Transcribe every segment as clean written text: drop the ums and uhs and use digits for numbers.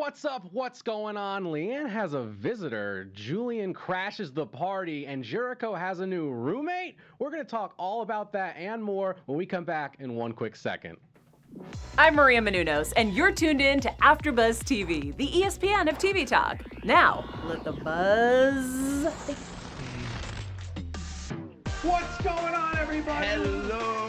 What's up? What's going on? Leanne has a visitor. Julian crashes the party, and Jericho has a new roommate. We're going to talk all about that and more when we come back in one quick second. I'm Maria Menounos, and you're tuned in to AfterBuzz TV, the ESPN of TV talk. Now, let the buzz begin. What's going on, everybody? Hello.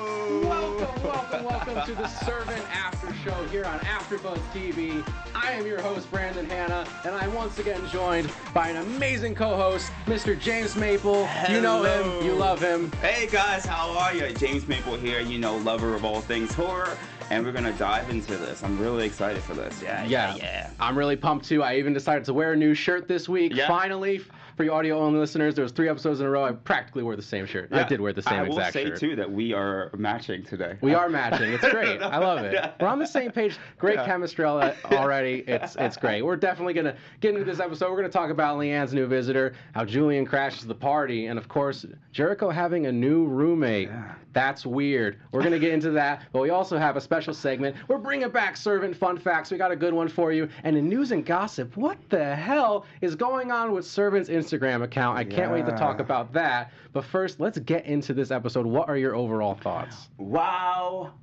Welcome to the Servant After Show here on AfterBuzz TV. I am your host, Brandon Hanna, and I'm once again joined by an amazing co-host, Mr. James Maple. Hello. You know him, you love him. Hey guys, how are you? James Maple here, lover of all things horror. And we're going to dive into this. I'm really excited for this. Yeah. I'm really pumped too. I even decided to wear a new shirt this week. Yeah. Finally, for you audio-only listeners, there was 3 episodes in a row. I practically wore the same shirt. Yeah. I did wear the same exact shirt. I will say, too, that we are matching today. We are matching. It's great. I love it. Yeah. We're on the same page. Great chemistry already. It's great. We're definitely going to get into this episode. We're going to talk about Leanne's new visitor, how Julian crashes the party, and, of course, Jericho having a new roommate. Yeah. That's weird. We're going to get into that, but we also have a special segment. We're bringing back Servant Fun Facts. We got a good one for you. And in news and gossip, what the hell is going on with Servant's Instagram account? I can't wait to talk about that. But first, let's get into this episode. What are your overall thoughts? Wow.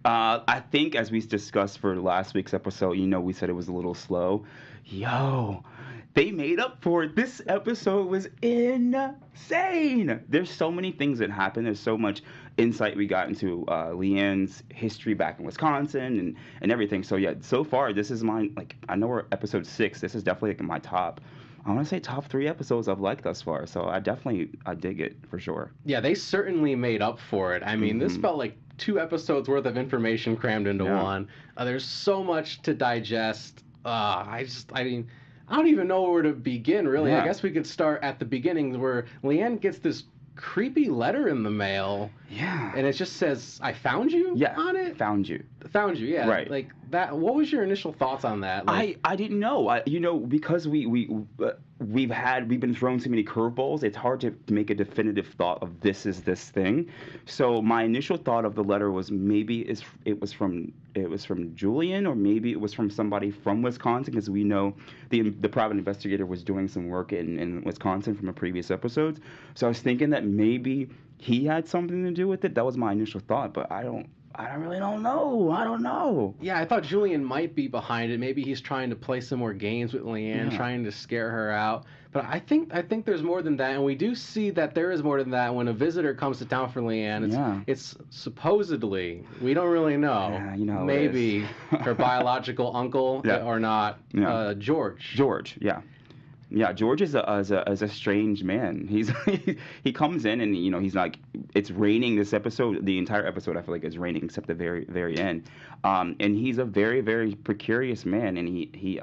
I think as we discussed for last week's episode, we said it was a little slow. They made up for it. This episode was insane. There's so many things that happened. There's so much insight we got into Leanne's history back in Wisconsin and everything. So yeah, so far this is mine. I know we're episode 6. This is definitely my top. I want to say top 3 episodes I've liked thus far. So I dig it for sure. Yeah, they certainly made up for it. I mean, this felt like 2 episodes worth of information crammed into one. There's so much to digest. I don't even know where to begin, really. Yeah. I guess we could start at the beginning where Leanne gets this creepy letter in the mail. Yeah. And it just says, I found you on it? Found you, yeah. Right. Like that. What was your initial thoughts on that? I didn't know. Because we've been thrown so many curveballs, it's hard to make a definitive thought of this is this thing. So my initial thought of the letter was maybe it was from Julian, or maybe it was from somebody from Wisconsin, because we know the private investigator was doing some work in Wisconsin from a previous episode. So I was thinking that maybe he had something to do with it. That was my initial thought, but I really don't know. I don't know. Yeah, I thought Julian might be behind it. Maybe he's trying to play some more games with Leanne, trying to scare her out. But I think there's more than that, and we do see that there is more than that when a visitor comes to town for Leanne. It's supposedly, we don't really know. Yeah, maybe her biological uncle or not. Yeah. George. George, yeah. Yeah, George is a strange man. He comes in and he's like, it's raining this episode. The entire episode I feel like is raining except the very very end. And he's a very very precarious man, and he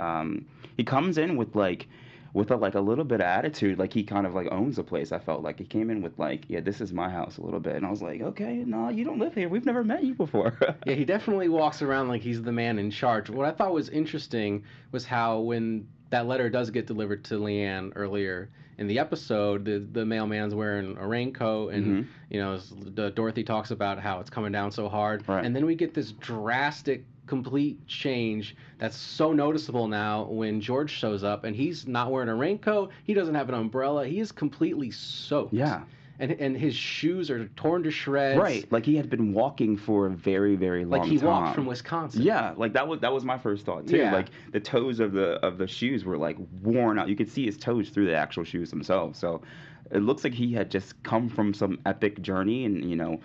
comes in with a little bit of attitude, like he kind of owns the place. I felt like he came in with this is my house a little bit, and I was like, okay, no, you don't live here. We've never met you before. Yeah, he definitely walks around like he's the man in charge. What I thought was interesting was how when that letter does get delivered to Leanne earlier in the episode, the mailman's wearing a raincoat, and Dorothy talks about how it's coming down so hard, right. And then we get this drastic complete change that's so noticeable now when George shows up, and he's not wearing a raincoat, he doesn't have an umbrella, he is completely soaked. Yeah. And his shoes are torn to shreds. Right, like he had been walking for a very, very long time. Like he walked from Wisconsin. Yeah, like that was my first thought too. Yeah. Like the toes of the shoes were worn out. You could see his toes through the actual shoes themselves. So it looks like he had just come from some epic journey, and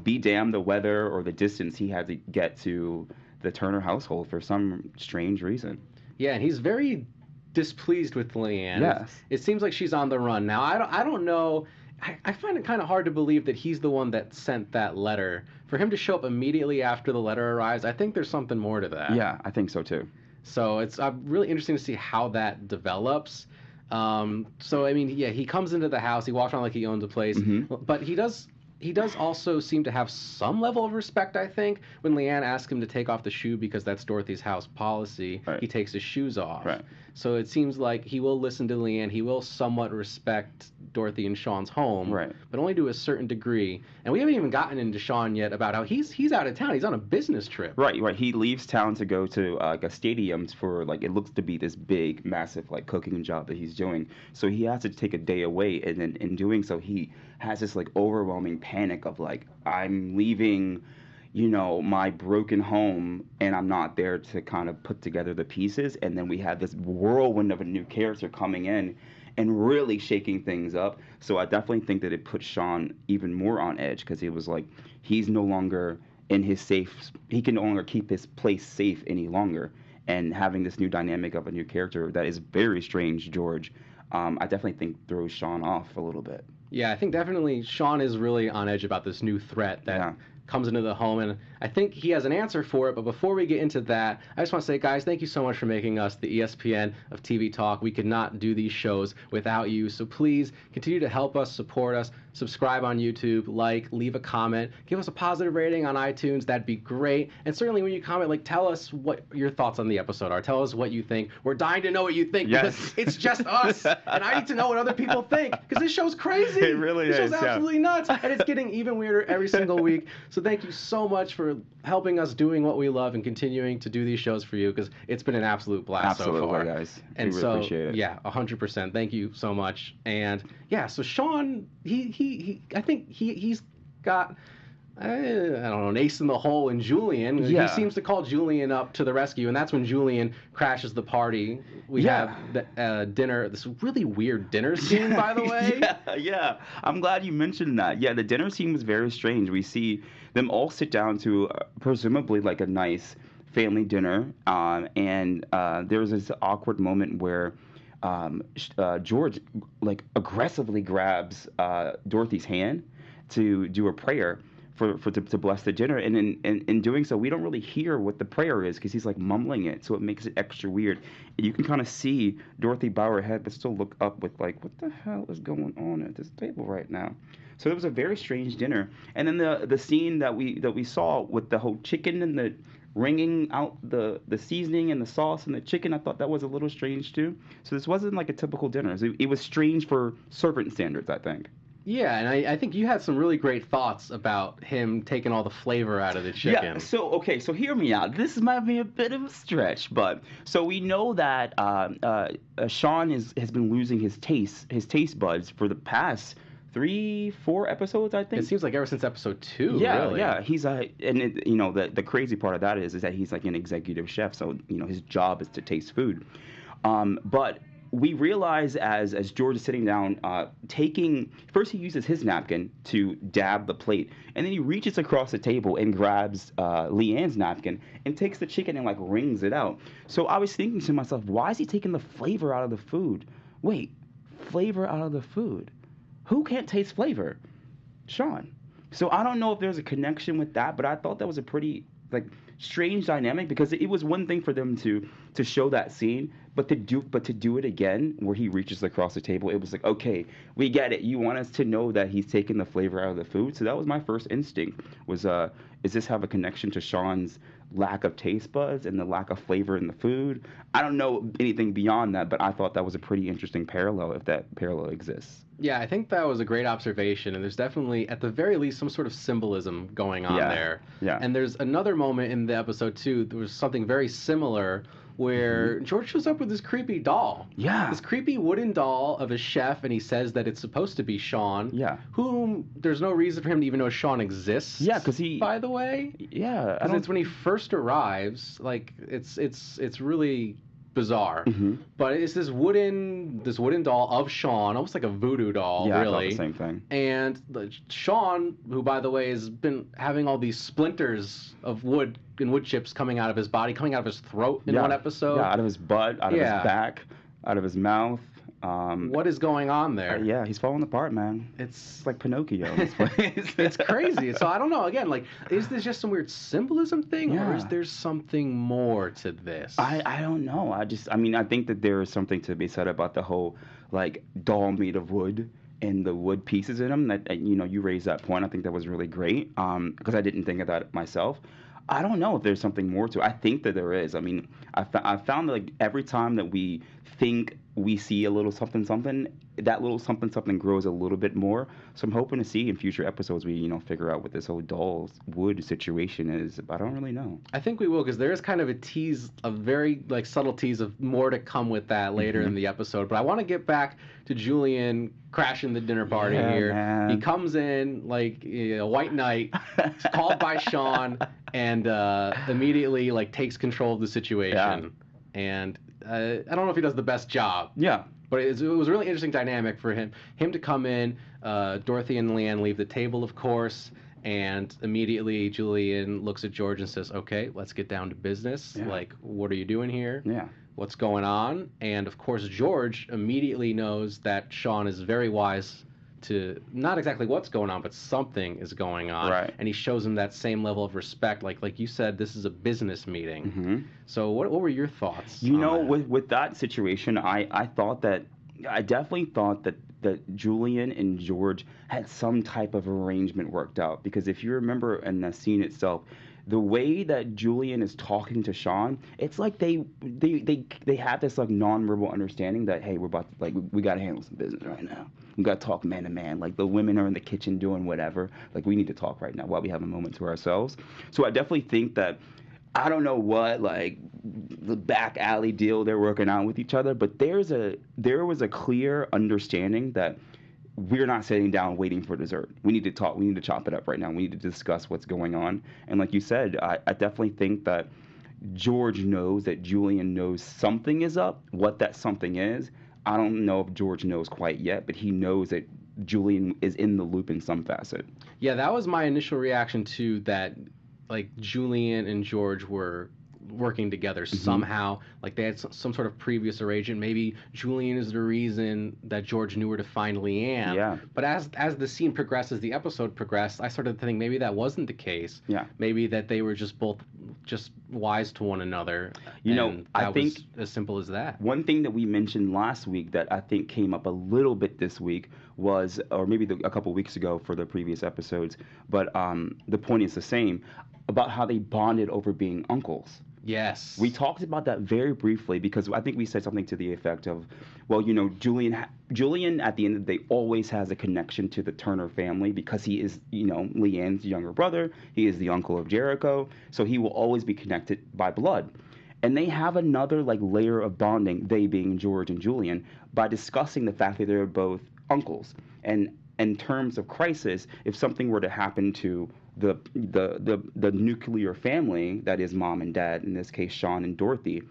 be damned the weather or the distance he had to get to the Turner household for some strange reason. Yeah, and he's very displeased with Leanne. Yes. It seems like she's on the run now. I don't know. I find it kind of hard to believe that he's the one that sent that letter. For him to show up immediately after the letter arrives, I think there's something more to that. Yeah, I think so too. So it's really interesting to see how that develops. So I mean, yeah, he comes into the house, he walks around like he owns a place, but he does he does also seem to have some level of respect, I think. When Leanne asks him to take off the shoe because that's Dorothy's house policy, he takes his shoes off. Right. So it seems like he will listen to Leanne. He will somewhat respect Dorothy and Sean's home, but only to a certain degree. And we haven't even gotten into Sean yet about how he's out of town. He's on a business trip. Right. He leaves town to go to like a stadium for like it looks to be this big, massive like cooking job that he's doing. So he has to take a day away, and then in doing so, he has this like overwhelming panic of like I'm leaving, my broken home, and I'm not there to kind of put together the pieces. And then we have this whirlwind of a new character coming in and really shaking things up. So I definitely think that it put Sean even more on edge because he was like, he's no longer in his safe, he can no longer keep his place safe any longer. And having this new dynamic of a new character that is very strange, George, I definitely think throws Sean off a little bit. Yeah, I think definitely Sean is really on edge about this new threat that comes into the home, and I think he has an answer for it. But before we get into that, I just want to say, guys, thank you so much for making us the ESPN of TV talk. We could not do these shows without you, so please continue to help us, support us, subscribe on YouTube, leave a comment, give us a positive rating on iTunes. That'd be great. And certainly when you comment, tell us what your thoughts on the episode are. Tell us what you think. We're dying to know what you think because it's just us, and I need to know what other people think because this show's crazy. It really is. This show's absolutely nuts, and it's getting even weirder every single week. So thank you so much for helping us doing what we love and continuing to do these shows for you because it's been an absolute blast so far. Absolutely, guys. And we so, really appreciate it. Yeah, 100%. Thank you so much. And yeah, so Sean, I think he's got, I don't know, an ace in the hole in Julian. Yeah. He seems to call Julian up to the rescue, and that's when Julian crashes the party. We have the dinner, this really weird dinner scene, by the way. Yeah. I'm glad you mentioned that. Yeah, the dinner scene was very strange. We see them all sit down to presumably like a nice family dinner, and there was this awkward moment where George aggressively grabs Dorothy's hand to do a prayer to bless the dinner, and in doing so, we don't really hear what the prayer is because he's mumbling it, so it makes it extra weird. And you can kind of see Dorothy bow her head, but still look up with what the hell is going on at this table right now? So it was a very strange dinner. And then the scene that we saw with the whole chicken and the wringing out the seasoning and the sauce and the chicken, I thought that was a little strange too. So this wasn't like a typical dinner. It was strange for servant standards, I think. Yeah, and I think you had some really great thoughts about him taking all the flavor out of the chicken. Yeah, so hear me out. This might be a bit of a stretch, but so we know that Sean has been losing his taste buds for the past 3-4 episodes, I think. It seems like ever since episode 2. Yeah, really. Yeah. He's the crazy part of that is that he's an executive chef, so his job is to taste food. But we realize as George is sitting down, first he uses his napkin to dab the plate, and then he reaches across the table and grabs Leanne's napkin and takes the chicken and wrings it out. So I was thinking to myself, why is he taking the flavor out of the food? Wait, flavor out of the food? Who can't taste flavor? Sean. So I don't know if there's a connection with that, but I thought that was a pretty strange dynamic because it was one thing for them to show that scene, but to do it again where he reaches across the table, it was okay, we get it. You want us to know that he's taking the flavor out of the food. So that was my first instinct was does this have a connection to Sean's lack of taste buds and the lack of flavor in the food? I don't know anything beyond that, but I thought that was a pretty interesting parallel if that parallel exists. Yeah, I think that was a great observation, and there's definitely, at the very least, some sort of symbolism going on there. Yeah. And there's another moment in the episode, too, there was something very similar where George shows up with this creepy doll. Yeah. This creepy wooden doll of a chef, and he says that it's supposed to be Sean. Yeah. Whom there's no reason for him to even know Sean exists. Yeah, because he... By the way. Yeah. Because it's when he first arrives, it's really bizarre. Mm-hmm. But it's this wooden doll of Sean, almost like a voodoo doll, yeah, really. I thought the same thing. And Sean, who by the way has been having all these splinters of wood and wood chips coming out of his body, coming out of his throat in one episode. Yeah, out of his butt, out of his back, out of his mouth. What is going on there? Yeah, he's falling apart, man. It's like Pinocchio. It's crazy. So I don't know. Again, is this just some weird symbolism thing, or is there something more to this? I don't know. I think that there is something to be said about the whole doll made of wood and the wood pieces in them. That you raised that point. I think that was really great because I didn't think of that myself. I don't know if there's something more to it. I think that there is. I mean, I found that like every time that we think we see a little something something, that little something something grows a little bit more. So I'm hoping to see in future episodes we figure out what this whole doll wood situation is. But I don't really know. I think we will, because there is kind of a tease, a very like subtle tease of more to come with that later in the episode. But I want to get back to Julian crashing the dinner party here. Man. He comes in like a white knight, called by Sean, and immediately like takes control of the situation. Yeah. And I don't know if he does the best job. Yeah. But it was a really interesting dynamic for him to come in. Dorothy and Leanne leave the table, of course, and immediately Julian looks at George and says, "Okay, let's get down to business. Yeah. Like, what are you doing here? Yeah. What's going on?" And of course, George immediately knows that Sean is very wise to not exactly what's going on, but something is going on. Right. And he shows him that same level of respect. Like you said, this is a business meeting. Mm-hmm. So what were your thoughts? With that situation, I definitely thought that Julian and George had some type of arrangement worked out, because if you remember in the scene itself, the way that Julian is talking to Sean, it's like they have this like nonverbal understanding that, hey, we're about to, like, we got to handle some business right now. We got to talk man to man. Like, the women are in the kitchen doing whatever. Like, we need to talk right now while we have a moment to ourselves. So I definitely think that, I don't know what, like, the back alley deal they're working out with each other, but there was a clear understanding that we're not sitting down waiting for dessert. We need to talk. We need to chop it up right now. We need to discuss what's going on. And like you said, I definitely think that George knows that Julian knows something is up. What that something is, I don't know if George knows quite yet, but he knows that Julian is in the loop in some facet. Yeah, that was my initial reaction to that. Like, Julian and George were working together somehow. Like, they had some sort of previous arrangement. Maybe Julian is the reason that George knew where to find Leanne. Yeah. But as the scene progresses, the episode progressed, I started to think maybe that wasn't the case. Yeah. Maybe that they were just both just wise to one another. I think was as simple as that. One thing that we mentioned last week that I think came up a little bit this week was, or maybe a couple weeks ago for the previous episodes, but the point is the same, about how they bonded over being uncles. Yes. We talked about that very briefly, because I think we said something to the effect of, well, Julian at the end of the day always has a connection to the Turner family, because he is, Leanne's younger brother. He is the uncle of Jericho, so he will always be connected by blood. And they have another like layer of bonding, they being George and Julian, by discussing the fact that they're both uncles. And in terms of crisis, if something were to happen to the nuclear family, that is mom and dad, in this case Sean and Dorothy,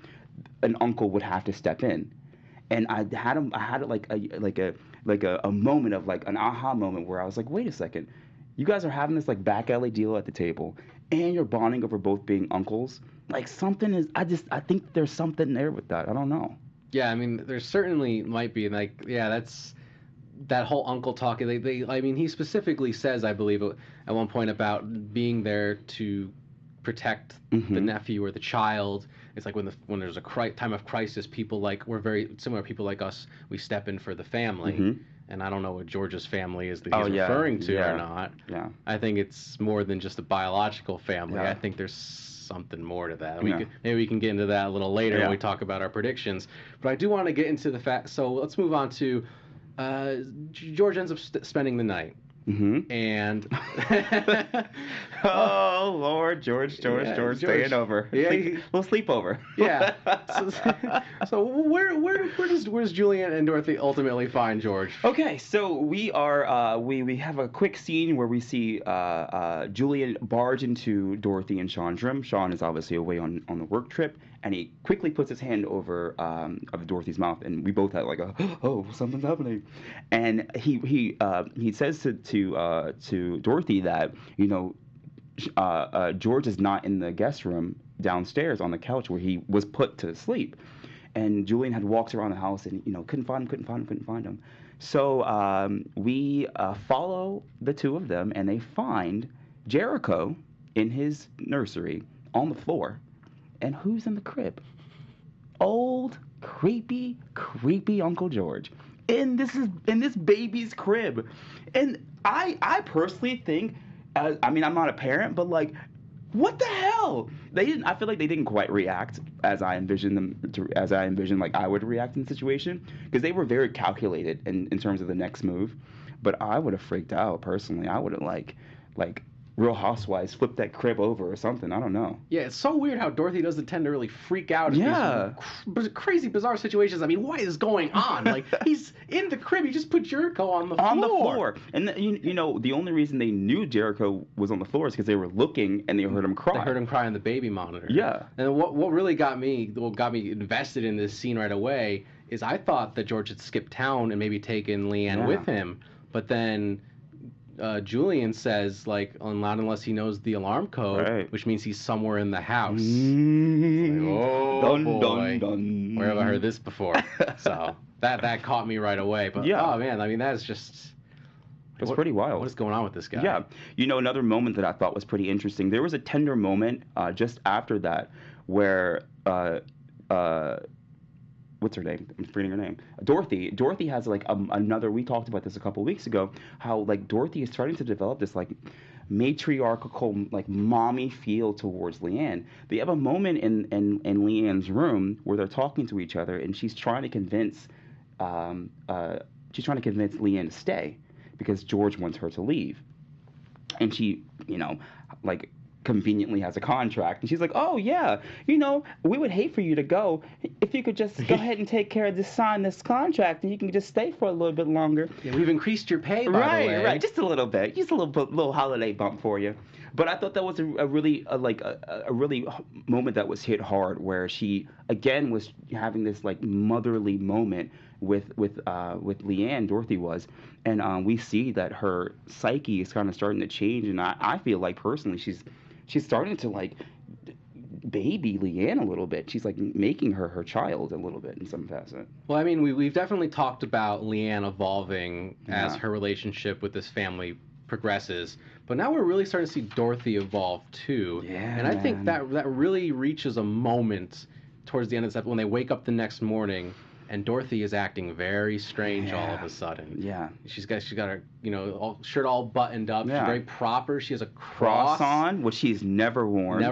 an uncle would have to step in. And I had like a moment of like an aha moment where I was like, wait a second, you guys are having this like back alley deal at the table, and you're bonding over both being uncles. Like, something is, I think there's something there with that. I don't know. Yeah, I mean, there certainly might be. Like, yeah, that's that whole uncle talk. I mean, he specifically says, I believe, at one point about being there to protect the nephew or the child. It's like when there's a time of crisis, we're very similar. People like us, we step in for the family. And I don't know what George's family is that he's referring to or not. Yeah. I think it's more than just a biological family. Yeah. I think there's something more to that. Maybe we can get into that a little later when we talk about our predictions. But I do want to get into the fact. So let's move on to George ends up spending the night. And oh Lord, George staying over. Yeah, little sleepover. Yeah. So where does Julian and Dorothy ultimately find George? Okay, so we are we have a quick scene where we see Julian barge into Dorothy and Sean's room. Sean is obviously away on the work trip, and he quickly puts his hand over of Dorothy's mouth, and we both had like oh, something's happening, and he says to Dorothy that George is not in the guest room downstairs on the couch where he was put to sleep, and Julian had walked around the house and couldn't find him. So we follow the two of them, and they find Jericho in his nursery on the floor. And who's in the crib? Old, creepy Uncle George. in this baby's crib. And I personally think, I mean, I'm not a parent, but like, what the hell? I feel like they didn't quite react as I envisioned like I would react in the situation, because they were very calculated in terms of the next move. But I would have freaked out personally. I would have like Real Housewives flipped that crib over or something. I don't know. Yeah, it's so weird how Dorothy doesn't tend to really freak out in these crazy, bizarre situations. I mean, what is going on? Like, he's in the crib. He just put Jericho on the floor. On the floor. And, you know, the only reason they knew Jericho was on the floor is because they were looking and they heard him cry. They heard him cry on the baby monitor. Yeah. And what really got me invested in this scene right away is I thought that George had skipped town and maybe taken Leanne with him. But then Julian says, like, not unless he knows the alarm code, which means he's somewhere in the house. Like, oh, dun, boy. dun, dun. Where have I heard this before? So that caught me right away. But, oh, man, I mean, that's just... It's pretty wild. What is going on with this guy? Yeah. You know, another moment that I thought was pretty interesting, there was a tender moment just after that where... what's her name? I'm forgetting her name. Dorothy. Dorothy has like another. We talked about this a couple weeks ago. How like Dorothy is starting to develop this like matriarchal, like mommy feel towards Leanne. They have a moment in Leanne's room where they're talking to each other, and she's trying to convince Leanne to stay because George wants her to leave, and she, you know, like, conveniently has a contract, and she's like, oh yeah, you know, we would hate for you to go if you could just go ahead and take care of this, sign this contract, and you can just stay for a little bit longer. Yeah, we've increased your pay, by the way. Right, just a little bit, just a little holiday bump for you. But I thought that was a really moment that was hit hard, where she again was having this like motherly moment with Leanne. Dorothy was, and we see that her psyche is kind of starting to change, and I feel like personally she's starting to like baby Leanne a little bit. She's like making her child a little bit in some facet. Well, I mean, we've definitely talked about Leanne evolving as her relationship with this family progresses, but now we're really starting to see Dorothy evolve too. Yeah, and I think that really reaches a moment towards the end of this episode when they wake up the next morning and Dorothy is acting very strange all of a sudden. Yeah. She's got her, you know, shirt all buttoned up. Yeah. She's very proper. She has a cross on, which she's never worn.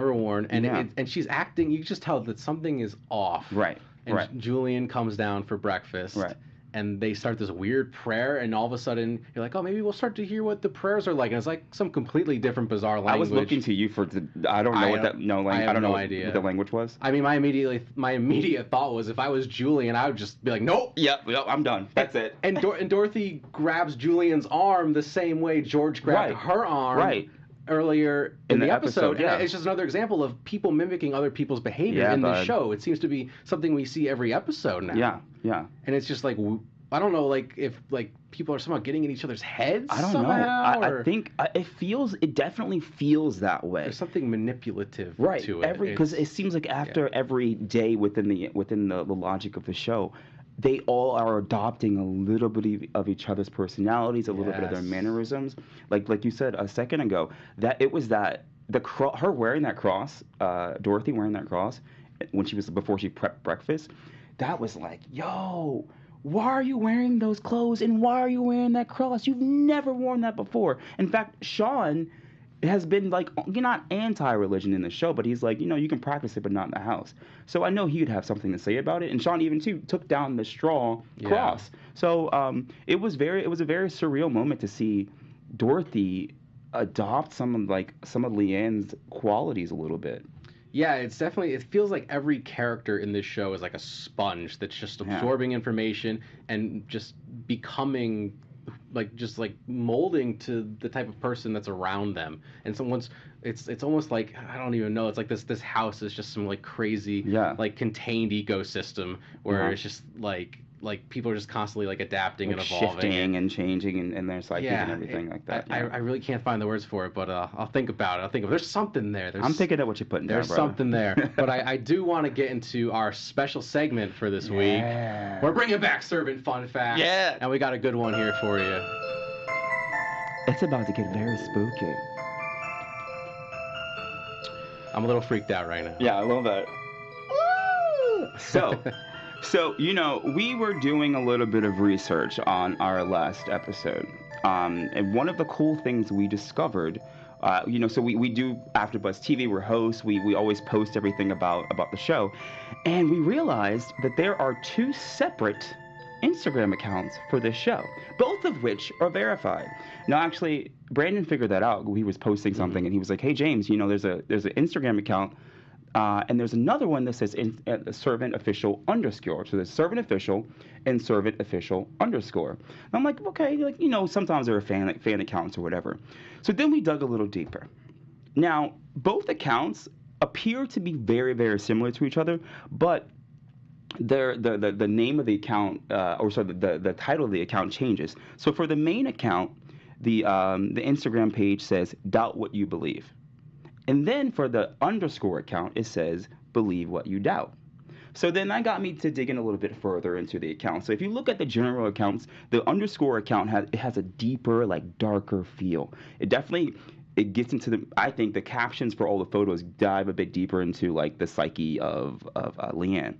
And and she's acting, you can just tell that something is off. Right. And Julian comes down for breakfast. Right. And they start this weird prayer, and all of a sudden you're like, oh, maybe we'll start to hear what the prayers are like, and it's like some completely different, bizarre language. I was looking to you for I don't know what that I don't know idea what the language was. I mean, my immediate thought was if I was Julian, I would just be like, nope. Yep, I'm done. That's it. And Dorothy grabs Julian's arm the same way George grabbed her arm. Right. Earlier in the episode. Yeah. And it's just another example of people mimicking other people's behavior in the show. It seems to be something we see every episode now. Yeah. And it's just like, I don't know, like if like people are somehow getting in each other's heads. I don't know. I think it definitely feels that way. There's something manipulative to it. Because it seems like after every day within the logic of the show, they all are adopting a little bit of each other's personalities, a little bit of their mannerisms. Like you said a second ago, that it was that her wearing that cross, Dorothy wearing that cross, before she prepped breakfast, that was like, yo, why are you wearing those clothes and why are you wearing that cross? You've never worn that before. In fact, Sean has been like, you're not anti-religion in the show, but he's like, you know, you can practice it, but not in the house. So I know he would have something to say about it. And Sean even too took down the straw cross. So it was a very surreal moment to see Dorothy adopt some of Leanne's qualities a little bit. Yeah, it feels like every character in this show is like a sponge that's just absorbing information and just becoming just molding to the type of person that's around them. And it's almost like, I don't even know, it's like this house is just some like crazy like contained ecosystem where it's just like people are just constantly like adapting and evolving, shifting and changing and their psyches and everything like that. I really can't find the words for it, but I'll think about it. There's something there. I'm thinking of what you're putting down, There's something there. But I do want to get into our special segment for this week. We're bringing back Servant Fun Facts. Yeah. And we got a good one here for you. It's about to get very spooky. I'm a little freaked out right now. Yeah, I love that. So, So, we were doing a little bit of research on our last episode. And one of the cool things we discovered, so we do AfterBuzz TV, we're hosts, we always post everything about the show. And we realized that there are 2 separate Instagram accounts for this show, both of which are verified. Now, actually, Brandon figured that out. He was posting something, and he was like, "Hey, James, there's an Instagram account, and there's another one that says servant official underscore. So there's servant official and servant official underscore." And I'm like, okay, sometimes there are fan accounts or whatever. So then we dug a little deeper. Now, both accounts appear to be very, very similar to each other, but the name of the account, the title of the account changes. So for the main account, the Instagram page says "doubt what you believe," and then for the underscore account, it says "believe what you doubt." So then that got me to dig in a little bit further into the account. So if you look at the general accounts, the underscore account has a deeper, darker feel. It gets into I think the captions for all the photos dive a bit deeper into the psyche of Leanne.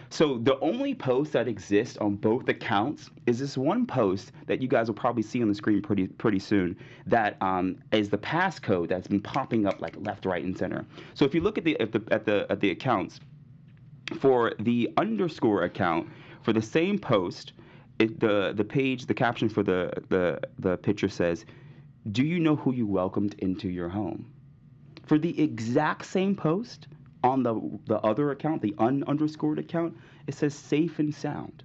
So the only post that exists on both accounts is this one post that you guys will probably see on the screen pretty soon. That is the passcode that's been popping up left, right, and center. So if you look at the accounts for the underscore account for the same post, the caption for the picture says, "Do you know who you welcomed into your home?" For the exact same post, on the other account, the underscored account, it says "safe and sound."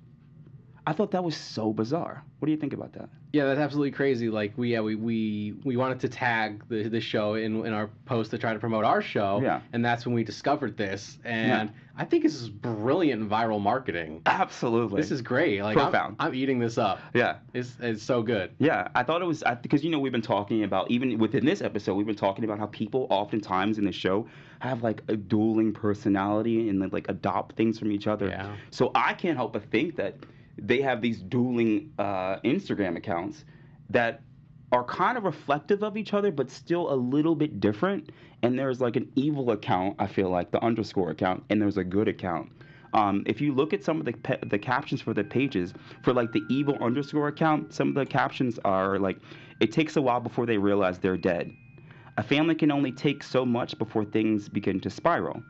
I thought that was so bizarre. What do you think about that? Yeah, that's absolutely crazy. We wanted to tag the show in our post to try to promote our show. Yeah. And that's when we discovered this. And I think this is brilliant viral marketing. Absolutely. This is great. Profound. I'm eating this up. Yeah. It's so good. Yeah, I thought it was because we've been talking about, even within this episode, we've been talking about how people oftentimes in the show have a dueling personality and adopt things from each other. Yeah. So I can't help but think that they have these dueling Instagram accounts that are kind of reflective of each other, but still a little bit different. And there's an evil account, I feel the underscore account, and there's a good account. If you look at some of the captions for the pages, for the evil underscore account, some of the captions are "it takes a while before they realize they're dead. A family can only take so much before things begin to spiral."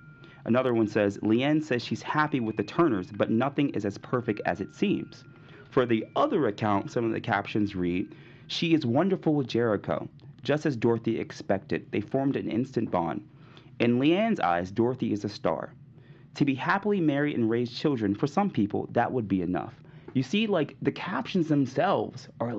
Another one says, "Leanne says she's happy with the Turners, but nothing is as perfect as it seems." For the other account, some of the captions read, "She is wonderful with Jericho, just as Dorothy expected. They formed an instant bond. In Leanne's eyes, Dorothy is a star. To be happily married and raise children, for some people, that would be enough." You see, the captions themselves are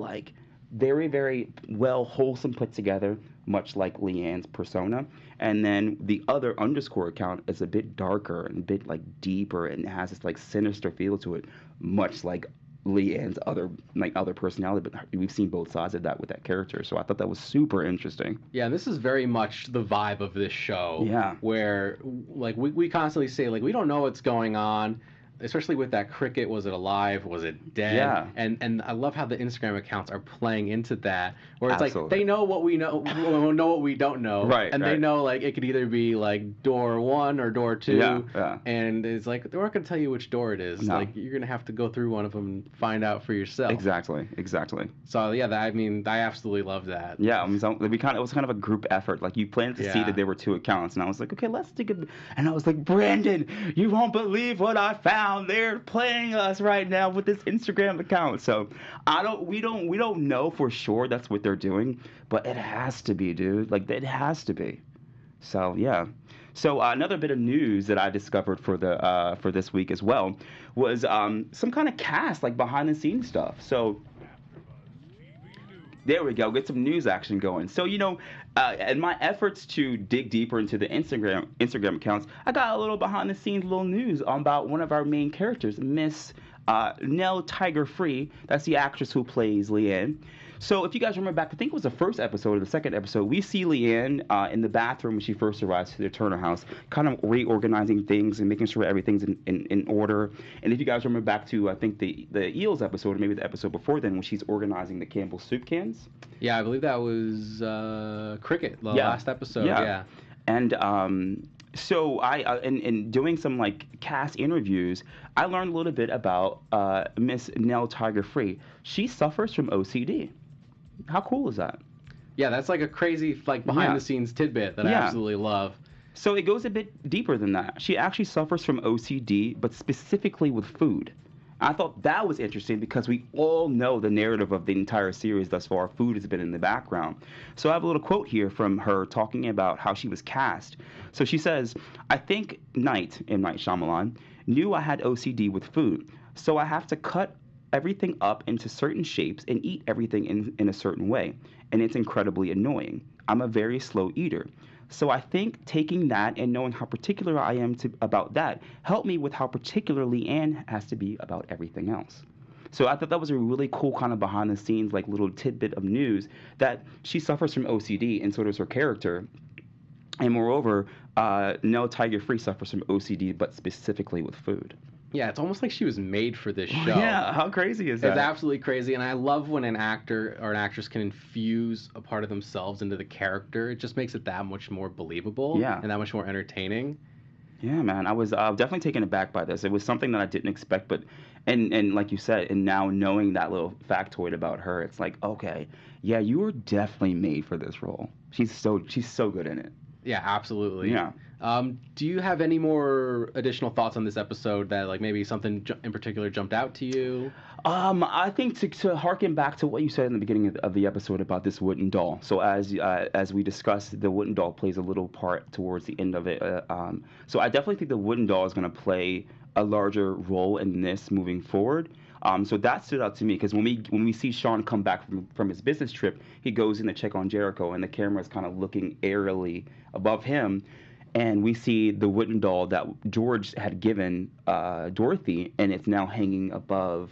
very, very well wholesome put together, much like Leanne's persona. And then the other underscore account is a bit darker and a bit deeper and has this sinister feel to it, much like Leanne's other personality. But we've seen both sides of that with that character, so I thought that was super interesting. Yeah, this is very much the vibe of this show. Yeah. Where we constantly say we don't know what's going on. Especially with that cricket, was it alive? Was it dead? Yeah. And I love how the Instagram accounts are playing into that, where it's Absolutely. they know what we know what we don't know, right? And right. they know it could either be door 1 or door 2, yeah. And it's they weren't gonna tell you which door it is. No. You're gonna have to go through one of them and find out for yourself. Exactly. So yeah, I absolutely love that. Yeah, it was kind of a group effort. You planned to see that there were 2 accounts, and I was like, okay, let's take it. And I was like, Brandon, you won't believe what I found. They're playing us right now with this Instagram account. So we don't know for sure that's what they're doing, but it has to be, dude. It has to be. So yeah. So another bit of news that I discovered for this week as well was some kind of cast behind the scenes stuff. So there we go. Get some news action going. So, in my efforts to dig deeper into the Instagram accounts, I got a little behind the scenes little news about one of our main characters, Miss Nell Tiger Free. That's the actress who plays Leanne. So if you guys remember back, I think it was the first episode or the second episode, we see Leanne in the bathroom when she first arrives to the Turner house, kind of reorganizing things and making sure everything's in order. And if you guys remember back to, I think, the Eels episode, or maybe the episode before then, when she's organizing the Campbell's soup cans. Yeah, I believe that was Cricket, the last episode. Yeah. And So in doing some like cast interviews, I learned a little bit about Miss Nell Tiger Free. She suffers from OCD. How cool is that? Yeah, that's like a crazy like behind the scenes tidbit that I absolutely love. So it goes a bit deeper than that. She actually suffers from OCD, but specifically with food. I thought that was interesting because we all know the narrative of the entire series thus far. Food has been in the background. So I have a little quote here from her talking about how she was cast. So she says, I think M. Night Shyamalan knew I had OCD with food, so I have to cut everything up into certain shapes and eat everything in a certain way. And it's incredibly annoying. I'm a very slow eater. So I think taking that and knowing how particular I am about that helped me with how particular Leanne has to be about everything else. So I thought that was a really cool kind of behind the scenes, like little tidbit of news that she suffers from OCD and so does her character. And moreover, Nell Tiger Free suffers from OCD, but specifically with food. Yeah, it's almost like she was made for this show. Yeah, how crazy is that? It's absolutely crazy, and I love when an actor or an actress can infuse a part of themselves into the character. It just makes it that much more believable and that much more entertaining. Yeah, man, I was definitely taken aback by this. It was something that I didn't expect, but and like you said, and now knowing that little factoid about her, it's like, okay, yeah, you were definitely made for this role. She's so good in it. Yeah, absolutely. Yeah. Do you have any more additional thoughts on this episode that, like, maybe something in particular jumped out to you? I think to harken back to what you said in the beginning of the episode about this wooden doll. So as we discussed, the wooden doll plays a little part towards the end of it. So I definitely think the wooden doll is going to play a larger role in this moving forward. So that stood out to me because when we see Sean come back from his business trip, he goes in to check on Jericho, and the camera is kind of looking airily above him. And we see the wooden doll that George had given Dorothy, and it's now hanging above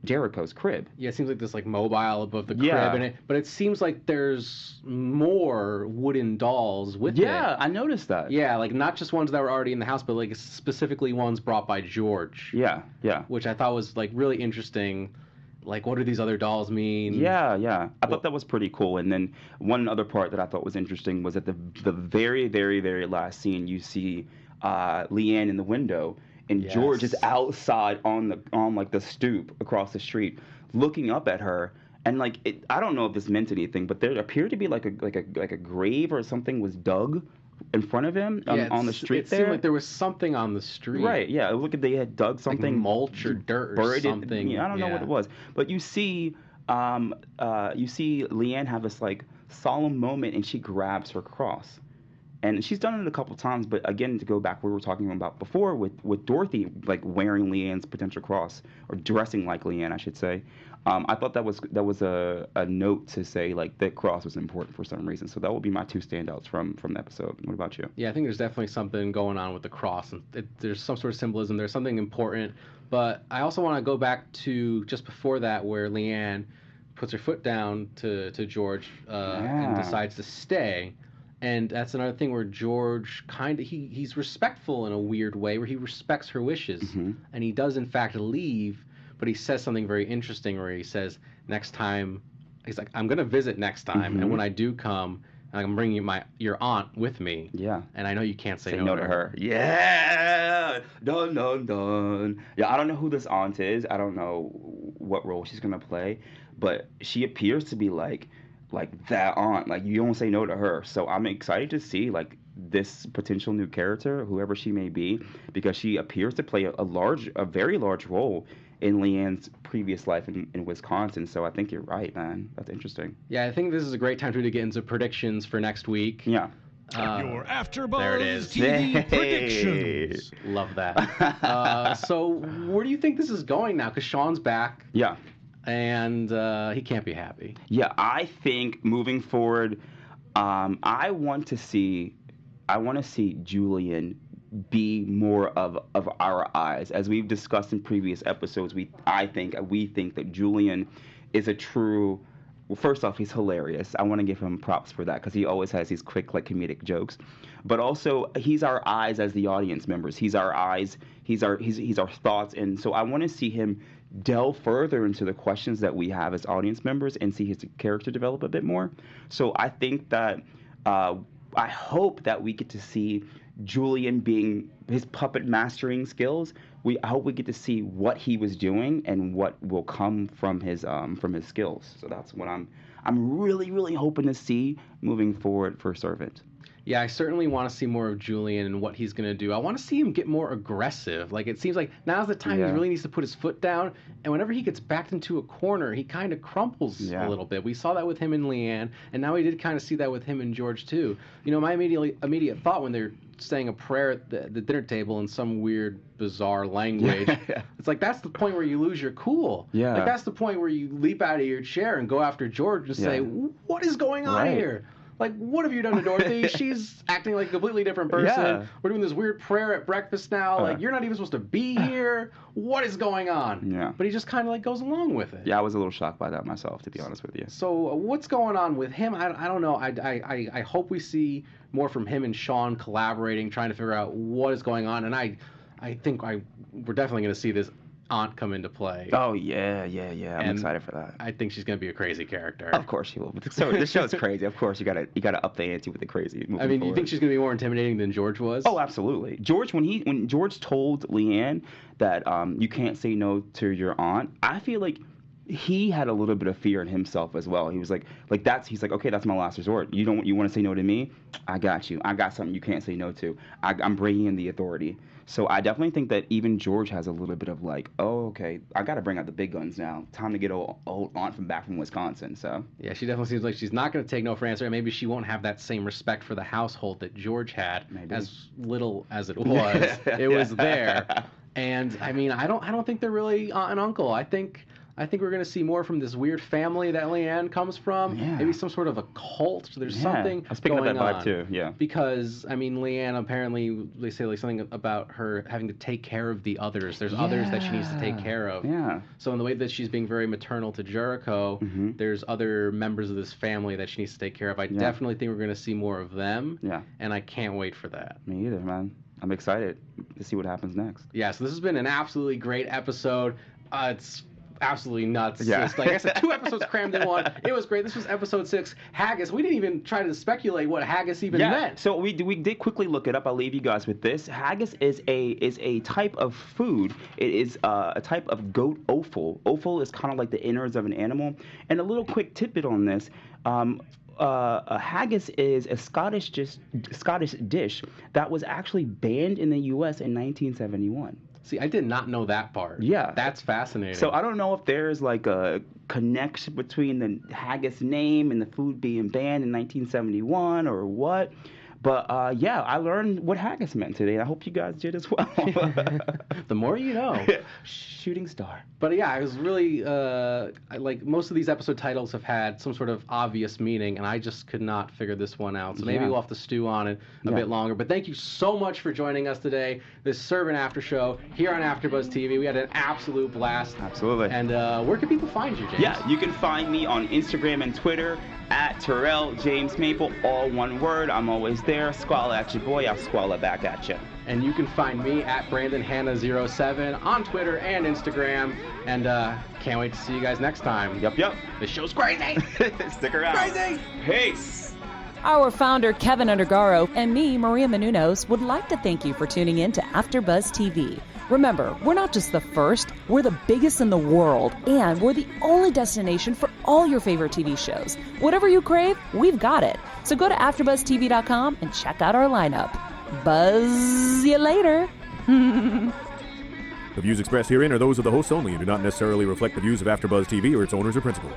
Jericho's crib. Yeah, it seems like this like mobile above the crib, but it seems like there's more wooden dolls with it. Yeah, I noticed that. Yeah, like not just ones that were already in the house, but like specifically ones brought by George. Yeah. Which I thought was like really interesting. Like, what do these other dolls mean? Yeah. I thought that was pretty cool. And then one other part that I thought was interesting was at the very, very, very last scene, you see Leanne in the window, and George is outside on like the stoop across the street, looking up at her. And like, I don't know if this meant anything, but there appeared to be like a grave or something was dug in front of him on the street. It seemed like there was something on the street. Right. Yeah. Look at they had dug something, like mulch or dirt or something. I don't know what it was, but you see Leanne have this like solemn moment, and she grabs her cross. And she's done it a couple times, but again, to go back where we were talking about before with Dorothy, like wearing Leanne's potential cross, or dressing like Leanne, I should say. I thought that was a note to say like that cross was important for some reason. So that would be my two standouts from the episode. What about you? Yeah, I think there's definitely something going on with the cross, and there's some sort of symbolism. There's something important, but I also want to go back to just before that, where Leanne puts her foot down to George and decides to stay. And that's another thing where George he's respectful in a weird way, where he respects her wishes, and he does in fact leave, but he says something very interesting where he says, next time, he's like, I'm going to visit next time, and when I do come, I'm bringing your aunt with me. Yeah. And I know you can't say no to her. Yeah. Dun. Yeah, I don't know who this aunt is. I don't know what role she's going to play, but she appears to be like that aunt, like you don't say no to her. So I'm excited to see like this potential new character, whoever she may be, because she appears to play a very large role in Leanne's previous life in Wisconsin. So I think you're right, man. That's interesting. Yeah, I think this is a great time to get into predictions for next week. Yeah. Your AfterBuzz there it is. TV predictions. Love that. So where do you think this is going now? Because Sean's back. Yeah. And he can't be happy. Yeah, I think moving forward, I want to see Julian be more of our eyes. As we've discussed in previous episodes, we think that Julian is a true. Well, first off, he's hilarious. I want to give him props for that because he always has these quick, like, comedic jokes. But also, he's our eyes as the audience members. He's our eyes. He's our thoughts. And so I want to see him delve further into the questions that we have as audience members and see his character develop a bit more. So I think that I hope that we get to see Julian being his puppet mastering skills, I hope we get to see what he was doing and what will come from his skills. So that's what I'm really, really hoping to see moving forward for Servant. Yeah, I certainly want to see more of Julian and what he's going to do. I want to see him get more aggressive. Like, it seems like now's the time he really needs to put his foot down. And whenever he gets backed into a corner, he kind of crumples a little bit. We saw that with him and Leanne, and now we did kind of see that with him and George, too. You know, my immediate thought when they're saying a prayer at the dinner table in some weird, bizarre language, it's like, that's the point where you lose your cool. Yeah. Like, that's the point where you leap out of your chair and go after George and say, what is going on here? Like, what have you done to Dorothy? She's acting like a completely different person. Yeah. We're doing this weird prayer at breakfast now. Like, you're not even supposed to be here. What is going on? Yeah. But he just kind of like goes along with it. Yeah, I was a little shocked by that myself, to be honest with you. So what's going on with him? I don't know. I hope we see more from him and Sean collaborating, trying to figure out what is going on. And I think we're definitely going to see this aunt come into play. Oh yeah. I'm excited for that. I think she's gonna be a crazy character. Of course she will. So this show's crazy. Of course you gotta up the ante with the crazy. I mean, you think she's gonna be more intimidating than George was? Oh, absolutely. George, when George told Leanne that you can't say no to your aunt, I feel like he had a little bit of fear in himself as well. He was he's like, okay, that's my last resort. You want to say no to me? I got you. I got something you can't say no to. I'm bringing in the authority. So I definitely think that even George has a little bit of like, oh, okay, I got to bring out the big guns now. Time to get old aunt back from Wisconsin. So yeah, she definitely seems like she's not going to take no for an answer. And maybe she won't have that same respect for the household that George had. Maybe. As little as it was, it was there. And I mean, I don't think they're really aunt and uncle. I think we're going to see more from this weird family that Leanne comes from. Yeah. Maybe some sort of a cult. So there's something I was picking going up that vibe on. too. Yeah. Because I mean, Leanne apparently they say like something about her having to take care of the others. There's others that she needs to take care of. Yeah. So in the way that she's being very maternal to Jericho, there's other members of this family that she needs to take care of. I definitely think we're going to see more of them. Yeah. And I can't wait for that. Me either, man. I'm excited to see what happens next. Yeah. So this has been an absolutely great episode. It's absolutely nuts. Yeah. Just, like I said, 2 episodes crammed in one. It was great. This was episode 6, Haggis. We didn't even try to speculate what haggis even meant. So we did quickly look it up. I'll leave you guys with this. Haggis is a type of food. It is a type of goat offal. Offal is kind of like the innards of an animal. And a little quick tidbit on this. A haggis is a Scottish dish that was actually banned in the U.S. in 1971. See, I did not know that part. Yeah. That's fascinating. So I don't know if there's like a connection between the haggis name and the food being banned in 1971 or what. But yeah, I learned what haggis meant today. I hope you guys did as well. The more you know. Shooting star. But yeah, I was really like most of these episode titles have had some sort of obvious meaning, and I just could not figure this one out. So maybe we'll have to stew on it a bit longer. But thank you so much for joining us today. This Servant After Show here on AfterBuzz TV. We had an absolute blast. Absolutely. And where can people find you, James? Yeah, you can find me on Instagram and Twitter at Terrell James Maple, all one word. I'm always there. Squall at your boy. I'll squall it back at you. And you can find me at Brandon Hanna 07 on Twitter and Instagram. And can't wait to see you guys next time. Yep. This show's crazy. Stick around. Crazy. Peace. Our founder, Keven Undergaro, and me, Maria Menounos, would like to thank you for tuning in to AfterBuzz TV. Remember, we're not just the first, we're the biggest in the world, and we're the only destination for all your favorite TV shows. Whatever you crave, we've got it. So go to AfterBuzzTV.com and check out our lineup. Buzz you later. The views expressed herein are those of the hosts only and do not necessarily reflect the views of AfterBuzz TV or its owners or principals.